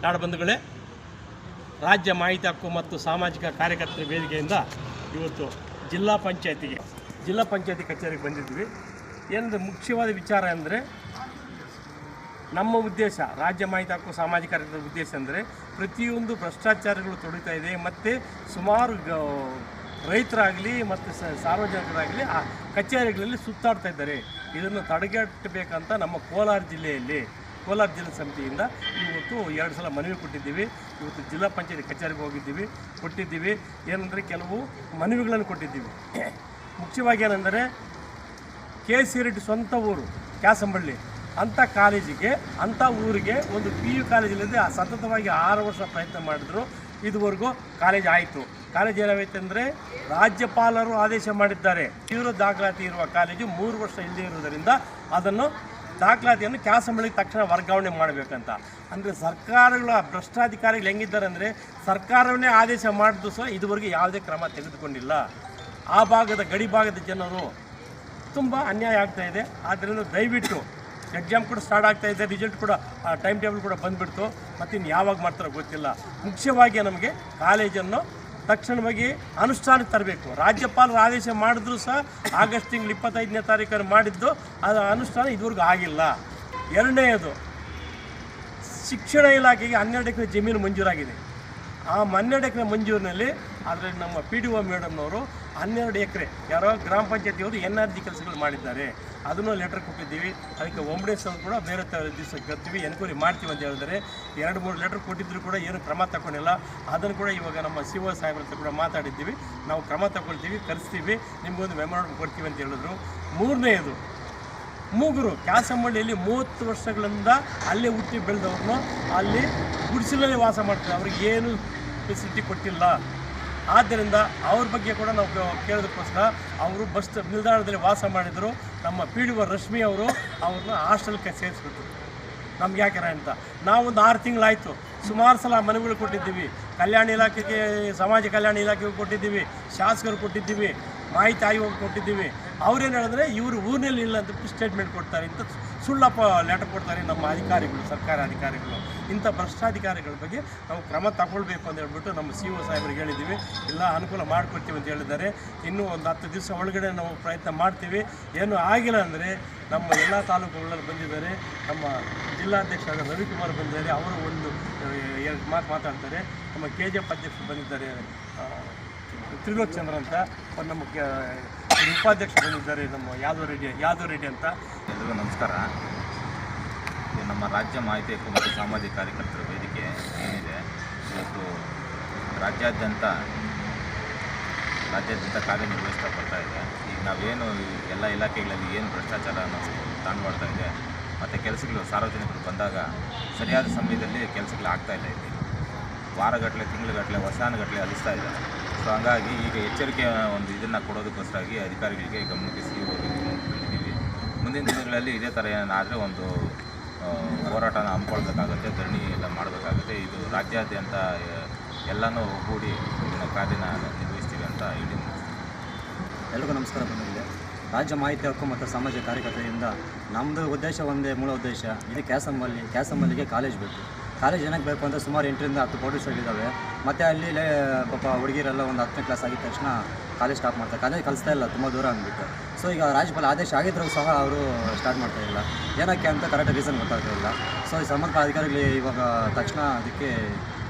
ನಾಡಬಂಧುಗಳೇ, ರಾಜ್ಯ ಮಾಹಿತಿ ಹಕ್ಕು ಮತ್ತು ಸಾಮಾಜಿಕ ಕಾರ್ಯಕರ್ತರ ವೇದಿಕೆಯಿಂದ ಇವತ್ತು ಜಿಲ್ಲಾ ಪಂಚಾಯತಿ ಕಚೇರಿಗೆ ಬಂದಿದ್ವಿ. ಏನಂದರೆ ಮುಖ್ಯವಾದ ವಿಚಾರ ಅಂದರೆ ನಮ್ಮ ಉದ್ದೇಶ, ರಾಜ್ಯ ಮಾಹಿತಿ ಹಕ್ಕು ಸಾಮಾಜಿಕ ಕಾರ್ಯಕರ್ತರ ಉದ್ದೇಶ ಅಂದರೆ ಪ್ರತಿಯೊಂದು ಭ್ರಷ್ಟಾಚಾರಗಳು ತೊಡೀತಾ ಇದೆ ಮತ್ತು ಸುಮಾರು ರೈತರಾಗಲಿ ಮತ್ತು ಸಾರ್ವಜನಿಕರಾಗಲಿ ಆ ಕಚೇರಿಗಳಲ್ಲಿ ಸುತ್ತಾಡ್ತಾ ಇದ್ದಾರೆ. ಇದನ್ನು ತಡೆಗಟ್ಟಬೇಕಂತ ನಮ್ಮ ಕೋಲಾರ ಜಿಲ್ಲೆ ಸಮಿತಿಯಿಂದ ಇವತ್ತು 2 ಸಲ ಮನವಿ ಕೊಟ್ಟಿದ್ದೀವಿ. ಇವತ್ತು ಜಿಲ್ಲಾ ಪಂಚಾಯತಿ ಕಚೇರಿಗೆ ಕೊಟ್ಟಿದ್ದೀವಿ. ಏನಂದರೆ ಕೆಲವು ಮನವಿಗಳನ್ನು ಕೊಟ್ಟಿದ್ದೀವಿ. ಮುಖ್ಯವಾಗಿ ಏನೆಂದರೆ ಕೆ.ಸಿ. ರೆಡ್ಡಿ ಸ್ವಂತ ಊರು ಕ್ಯಾಸಂಬಳ್ಳಿ, ಅಂಥ ಕಾಲೇಜಿಗೆ ಅಂಥ ಊರಿಗೆ ಒಂದು PU ಕಾಲೇಜಲ್ಲಿದೆ. ಸತತವಾಗಿ 6 ವರ್ಷ ಪ್ರಯತ್ನ ಮಾಡಿದ್ರು, ಇದುವರೆಗೂ ಕಾಲೇಜ್ ಆಯಿತು. ಕಾಲೇಜ್ ಏನಾಗೈತೆ ಅಂದರೆ ರಾಜ್ಯಪಾಲರು ಆದೇಶ ಮಾಡಿದ್ದಾರೆ, ತೀವ್ರ ದಾಖಲಾತಿ ಇರುವ ಕಾಲೇಜು 3 ವರ್ಷ ಇಲ್ಲದೇ ಇರುವುದರಿಂದ ಅದನ್ನು ದಾಖಲಾತಿಯನ್ನು ಕ್ಯಾಸಂಬಳಿಗೆ ತಕ್ಷಣ ವರ್ಗಾವಣೆ ಮಾಡಬೇಕಂತ. ಅಂದರೆ ಸರ್ಕಾರಗಳ ಭ್ರಷ್ಟಾಧಿಕಾರಿಗಳು ಹೆಂಗಿದ್ದಾರೆ ಅಂದರೆ ಸರ್ಕಾರವನ್ನೇ ಆದೇಶ ಮಾಡಿದ್ದು ಸಹ ಇದುವರೆಗೆ ಯಾವುದೇ ಕ್ರಮ ತೆಗೆದುಕೊಂಡಿಲ್ಲ. ಆ ಭಾಗದ ಗಡಿ ಭಾಗದ ಜನರು ತುಂಬ ಅನ್ಯಾಯ ಆಗ್ತಾಯಿದೆ. ಆದ್ದರಿಂದ ದಯವಿಟ್ಟು ಎಕ್ಸಾಮ್ ಕೂಡ ಸ್ಟಾರ್ಟ್ ಆಗ್ತಾಯಿದೆ, ರಿಸಲ್ಟ್ ಕೂಡ ಟೈಮ್ ಟೇಬಲ್ ಕೂಡ ಬಂದುಬಿಡ್ತು, ಮತ್ತು ಇನ್ನು ಯಾವಾಗ ಮಾಡ್ತಾರೋ ಗೊತ್ತಿಲ್ಲ. ಮುಖ್ಯವಾಗಿ ನಮಗೆ ಕಾಲೇಜನ್ನು ತಕ್ಷಣವಾಗಿ ಅನುಷ್ಠಾನಕ್ಕೆ ತರಬೇಕು. ರಾಜ್ಯಪಾಲರು ಆದೇಶ ಮಾಡಿದ್ರು ಸಹ ಆಗಸ್ಟ್ ತಿಂಗಳು 25ನೇ ತಾರೀಕನ್ನು ಮಾಡಿದ್ದು ಅದು ಅನುಷ್ಠಾನ ಇದುವರೆಗೂ ಆಗಿಲ್ಲ. ಎರಡನೆಯದು, ಶಿಕ್ಷಣ ಇಲಾಖೆಗೆ 12 ಎಕರೆ ಜಮೀನು ಮಂಜೂರಾಗಿದೆ. ಆ 12 ಎಕರೆ ಮಂಜೂರಿನಲ್ಲಿ ಆದರೆ ನಮ್ಮ PDO ಮೇಡಮ್ನವರು 12 ಎಕರೆ ಯಾರೋ ಗ್ರಾಮ ಪಂಚಾಯತಿಯವರು NRG ಕೆಲಸಗಳು ಮಾಡಿದ್ದಾರೆ. ಅದನ್ನು ಲೆಟರ್ ಕೊಟ್ಟಿದ್ದೀವಿ. ಅದಕ್ಕೆ ಒಮ್ಡೆಸನ್ನು ಕೂಡ ಬೇರೆ ದಿವಸ ಬರ್ತೀವಿ, ಎನ್ಕ್ವೈರಿ ಮಾಡ್ತೀವಿ ಅಂತ ಹೇಳಿದರೆ 2-3 ಲೆಟರ್ ಕೊಟ್ಟಿದ್ರು ಕೂಡ ಏನು ಕ್ರಮ ತಗೊಂಡಿಲ್ಲ. ಅದನ್ನು ಕೂಡ ಇವಾಗ ನಮ್ಮ CO ಸಾಹೇಬ್ರ ಹತ್ರ ಕೂಡ ಮಾತಾಡಿದ್ದೀವಿ. ನಾವು ಕ್ರಮ ತಗೊಳ್ತೀವಿ, ಕರೆಸ್ತೀವಿ, ನಿಮಗೊಂದು ಮೆಮೊರಾಂಡಮ್ ಕೊಡ್ತೀವಿ ಅಂತ ಹೇಳಿದ್ರು. ಮೂರನೆಯದು, ಮೂಗರು ಕ್ಯಾಸಂಬಳ್ಳಿಯಲ್ಲಿ 30 ವರ್ಷಗಳಿಂದ ಅಲ್ಲೇ ಹುಟ್ಟಿ ಬೆಳೆದವ್ರನ್ನು ಅಲ್ಲಿ ಗುಡಿಸಲಲ್ಲಿ ವಾಸ ಮಾಡ್ತಾರೆ. ಅವ್ರಿಗೆ ಏನು ಫೆಸಿಲಿಟಿ ಕೊಟ್ಟಿಲ್ಲ. ಆದ್ದರಿಂದ ಅವ್ರ ಬಗ್ಗೆ ಕೂಡ ನಾವು ಕೇಳೋದಕ್ಕೋಸ್ಕರ ಅವರು ಬಸ್ ನಿಲ್ದಾಣದಲ್ಲಿ ವಾಸ ಮಾಡಿದರು. ನಮ್ಮ PDO ರಶ್ಮಿ ಅವರು ಅವ್ರನ್ನ ಹಾಸ್ಟೆಲ್ಗೆ ಸೇರಿಸ್ಬಿಟ್ರು. ನಮ್ಗೆ ಯಾಕೆ ಅಂತ ನಾವೊಂದು 6 ತಿಂಗಳಾಯಿತು, ಸುಮಾರು ಸಲ ಮನವಿಗಳು ಕೊಟ್ಟಿದ್ದೀವಿ. ಕಲ್ಯಾಣ ಇಲಾಖೆಗೆ, ಸಮಾಜ ಕಲ್ಯಾಣ ಇಲಾಖೆಗೆ ಕೊಟ್ಟಿದ್ದೀವಿ, ಶಾಸಕರು ಕೊಟ್ಟಿದ್ದೀವಿ, ಮಾಹಿತಿ ಆಯೋಗ ಕೊಟ್ಟಿದ್ದೀವಿ. ಅವ್ರೇನು ಹೇಳಿದ್ರೆ ಇವರು ಊರಿನಲ್ಲಿ ಇಲ್ಲ ಅಂತ ಸ್ಟೇಟ್ಮೆಂಟ್ ಕೊಡ್ತಾರೆ, ಇಂಥ ಸುಳ್ಳಪ್ಪ ಲೆಟರ್ ಕೊಡ್ತಾರೆ ನಮ್ಮ ಅಧಿಕಾರಿಗಳು, ಸರ್ಕಾರ ಅಧಿಕಾರಿಗಳು. ಇಂಥ ಭ್ರಷ್ಟಾಧಿಕಾರಿಗಳ ಬಗ್ಗೆ ನಾವು ಕ್ರಮ ತಗೊಳ್ಬೇಕು ಅಂತ ಹೇಳ್ಬಿಟ್ಟು ನಮ್ಮ CO ಸಾಹೇಬ್ರಿಗೆ ಹೇಳಿದ್ದೀವಿ. ಎಲ್ಲ ಅನುಕೂಲ ಮಾಡಿಕೊಡ್ತೀವಿ ಅಂತ ಹೇಳಿದ್ದಾರೆ. ಇನ್ನೂ ಒಂದು 10 ದಿವಸ ಒಳಗಡೆ ನಾವು ಪ್ರಯತ್ನ ಮಾಡ್ತೀವಿ. ಏನೂ ಆಗಿಲ್ಲ ಅಂದರೆ ನಮ್ಮ ಎಲ್ಲ ತಾಲೂಕುಗಳಲ್ಲಿ ಬಂದಿದ್ದಾರೆ. ನಮ್ಮ ಜಿಲ್ಲಾಧ್ಯಕ್ಷರಾದ ರವಿಕುಮಾರ್ ಬಂದಿದ್ದಾರೆ, ಅವರು ಒಂದು 2 ಮಾತು ಮಾತಾಡ್ತಾರೆ. ನಮ್ಮ KGF ಅಧ್ಯಕ್ಷರು ಬಂದಿದ್ದಾರೆ, ತ್ರಿಲೋಕ್ ಚಂದ್ರ ಅಂತ. ನಮ್ಮ ಉಪಾಧ್ಯಕ್ಷರು ಬಂದಿದ್ದಾರೆ, ನಮ್ಮ ಯಾದವ್ ರೆಡ್ಡಿ ಅಂತ. ಎಲ್ರಿಗೂ ನಮಸ್ಕಾರ. ಇದು ನಮ್ಮ ರಾಜ್ಯ ಮಾಹಿತಿ ಹಕ್ಕು ಮತ್ತು ಸಾಮಾಜಿಕ ಕಾರ್ಯಕರ್ತರ ವೇದಿಕೆ ಏನಿದೆ, ಇವತ್ತು ರಾಜ್ಯಾದ್ಯಂತ ಕಾರ್ಯನಿರ್ವಹಿಸ್ತಾ ಬರ್ತಾ ಇದೆ. ಈಗ ನಾವೇನು ಎಲ್ಲ ಇಲಾಖೆಗಳಲ್ಲಿ ಏನು ಭ್ರಷ್ಟಾಚಾರ ನಾವು ತಾಂಡ್ವಾಡ್ತಾ ಇದೆ, ಮತ್ತು ಕೆಲಸಗಳು ಸಾರ್ವಜನಿಕರು ಬಂದಾಗ ಸರಿಯಾದ ಸಮಯದಲ್ಲಿ ಕೆಲಸಗಳು ಆಗ್ತಾಯಿಲ್ಲ. ಇಲ್ಲಿ ವಾರಗಟ್ಟಲೆ, ತಿಂಗಳುಗಟ್ಟಲೆ, ವರ್ಷಾನುಗಟ್ಟಲೆ ಅಲಿಸ್ತಾ ಇದ್ದಾರೆ. ಸೊ ಹಂಗಾಗಿ ಈಗ ಎಚ್ಚರಿಕೆ ಒಂದು ಇದನ್ನು ಕೊಡೋದಕ್ಕೋಸ್ಕರಾಗಿ ಅಧಿಕಾರಿಗಳಿಗೆ ಗಮನಕ್ಕೆ ಬಂದಿದ್ದೀವಿ. ಮುಂದಿನ ದಿನಗಳಲ್ಲಿ ಇದೇ ಥರ ಏನಾದರೆ ಒಂದು ಹೋರಾಟನ ಹಮ್ಮಿಕೊಳ್ಬೇಕಾಗುತ್ತೆ, ಧರಣಿ ಎಲ್ಲ ಮಾಡಬೇಕಾಗುತ್ತೆ. ಇದು ರಾಜ್ಯಾದ್ಯಂತ ಎಲ್ಲನೂ ಒಗ್ಗೂಡಿ ಇದನ್ನ ಕಾರ್ಯನ ನಿರ್ವಹಿಸ್ತೀವಿ ಅಂತ ಹೇಳಿ. ಎಲ್ರಿಗೂ ನಮಸ್ಕಾರ. ಬಂದಿದೆ ರಾಜ್ಯ ಮಾಹಿತಿ ಹಕ್ಕು ಮತ್ತು ಸಾಮಾಜಿಕ ಕಾರ್ಯಕರ್ತರಿಂದ ನಮ್ಮದು ಉದ್ದೇಶ ಒಂದೇ, ಮೂಲ ಉದ್ದೇಶ ಇದು ಕ್ಯಾಸಂಬಳ್ಳಿಗೆ ಕಾಲೇಜ್ ಬೇಕು. ಕಾಲೇಜ್ ಏನಕ್ಕೆ ಬೇಕು ಅಂದರೆ ಸುಮಾರು 8ರಿಂದ 10 ಪೊಲೀಸರಿದ್ದಾವೆ. ಮತ್ತು ಅಲ್ಲಿ ಪಾಪ ಹುಡುಗಿರೆಲ್ಲ ಒಂದು 10ನೇ ಕ್ಲಾಸ್ ಆಗಿದ ತಕ್ಷಣ ಕಾಲೇಜ್ ಸ್ಟಾಪ್ ಮಾಡ್ತಾರೆ. ಕಾಲೇಜ್ ಕಲಿಸ್ತಾ ಇಲ್ಲ, ತುಂಬ ದೂರ ಅಂದ್ಬಿಟ್ಟು. ಸೊ ಈಗ ರಾಜ್ಯಪಾಲ ಆದೇಶ ಆಗಿದ್ದರೂ ಸಹ ಅವರು ಸ್ಟಾರ್ಟ್ ಮಾಡ್ತಾಯಿಲ್ಲ. ಏನಕ್ಕೆ ಅಂತ ಕರೆಕ್ಟ್ ರೀಸನ್ ಗೊತ್ತಾಗ್ತಾ ಇಲ್ಲ. ಸೊ ಈ ಸಂಬಂಧಪಟ್ಟ ಅಧಿಕಾರಿಗಳು ಇವಾಗ ತಕ್ಷಣ ಅದಕ್ಕೆ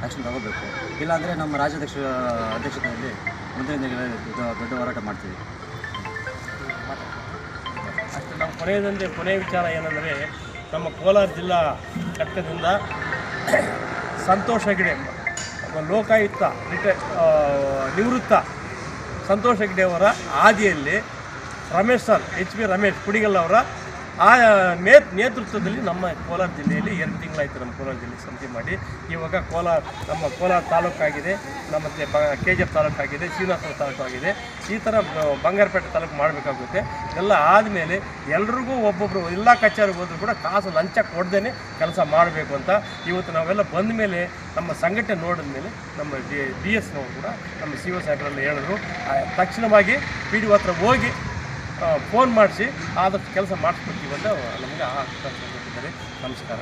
ಆ್ಯಕ್ಷನ್ ತಗೋಬೇಕು. ಇಲ್ಲಾಂದರೆ ನಮ್ಮ ಅಧ್ಯಕ್ಷತೆಯಲ್ಲಿ ಮುಂದಿನ ದಿನಗಳಲ್ಲಿ ದೊಡ್ಡ ಹೋರಾಟ ಮಾಡ್ತೀವಿ. ಅಷ್ಟು ನಮ್ಮ ಕೊನೆಯ ವಿಚಾರ ಏನಂದರೆ ನಮ್ಮ ಕೋಲಾರ ಜಿಲ್ಲಾ ಘಟಕದಿಂದ ಸಂತೋಷ್ ಹೆಗ್ಡೆ, ಲೋಕಾಯುಕ್ತ ನಿವೃತ್ತ ಸಂತೋಷ್ ಹೆಗ್ಡೆ ಅವರ ಹಾದಿಯಲ್ಲಿ ರಮೇಶ್ ಸರ್, HP ರಮೇಶ್ ಕುಡಿಗಲ್ ಅವರ ಆ ನೇತೃತ್ವದಲ್ಲಿ ನಮ್ಮ ಕೋಲಾರ ಜಿಲ್ಲೆಯಲ್ಲಿ 2 ತಿಂಗಳಾಯಿತು ನಮ್ಮ ಕೋಲಾರ ಜಿಲ್ಲೆ ಸಮಿತಿ ಮಾಡಿ. ಇವಾಗ ನಮ್ಮ ಕೋಲಾರ ತಾಲೂಕಾಗಿದೆ, ಮತ್ತು KGF ತಾಲೂಕಾಗಿದೆ, ಶ್ರೀನಿವಾಸಪುರ ತಾಲೂಕಾಗಿದೆ. ಈ ಥರ ಬಂಗಾರಪೇಟೆ ತಾಲೂಕು ಮಾಡಬೇಕಾಗುತ್ತೆ. ಎಲ್ಲ ಆದಮೇಲೆ ಎಲ್ರಿಗೂ ಒಬ್ಬೊಬ್ಬರು ಎಲ್ಲ ಕಚೇರಿಗೆ ಹೋದರೂ ಕೂಡ ಕಾಸು ಲಂಚ ಕೊಡ್ದೇ ಕೆಲಸ ಮಾಡಬೇಕು ಅಂತ ಇವತ್ತು ನಾವೆಲ್ಲ ಬಂದ ಮೇಲೆ ನಮ್ಮ ಸಂಘಟನೆ ನೋಡಿದ ಮೇಲೆ ನಮ್ಮ BSನವರು ಕೂಡ ನಮ್ಮ CO ಸಾಹೇಬರೆಲ್ಲ ಹೇಳಿದ್ರು, ತಕ್ಷಣವಾಗಿ PDO ಹತ್ರ ಹೋಗಿ ಫೋನ್ ಮಾಡಿಸಿ ಆದಷ್ಟು ಕೆಲಸ ಮಾಡಿಸ್ಕೊಡ್ತೀವಿ ಅಂತ ನಮಗೆ ಆ ಕೊಟ್ಟಿದ್ದಾರೆ. ನಮಸ್ಕಾರ.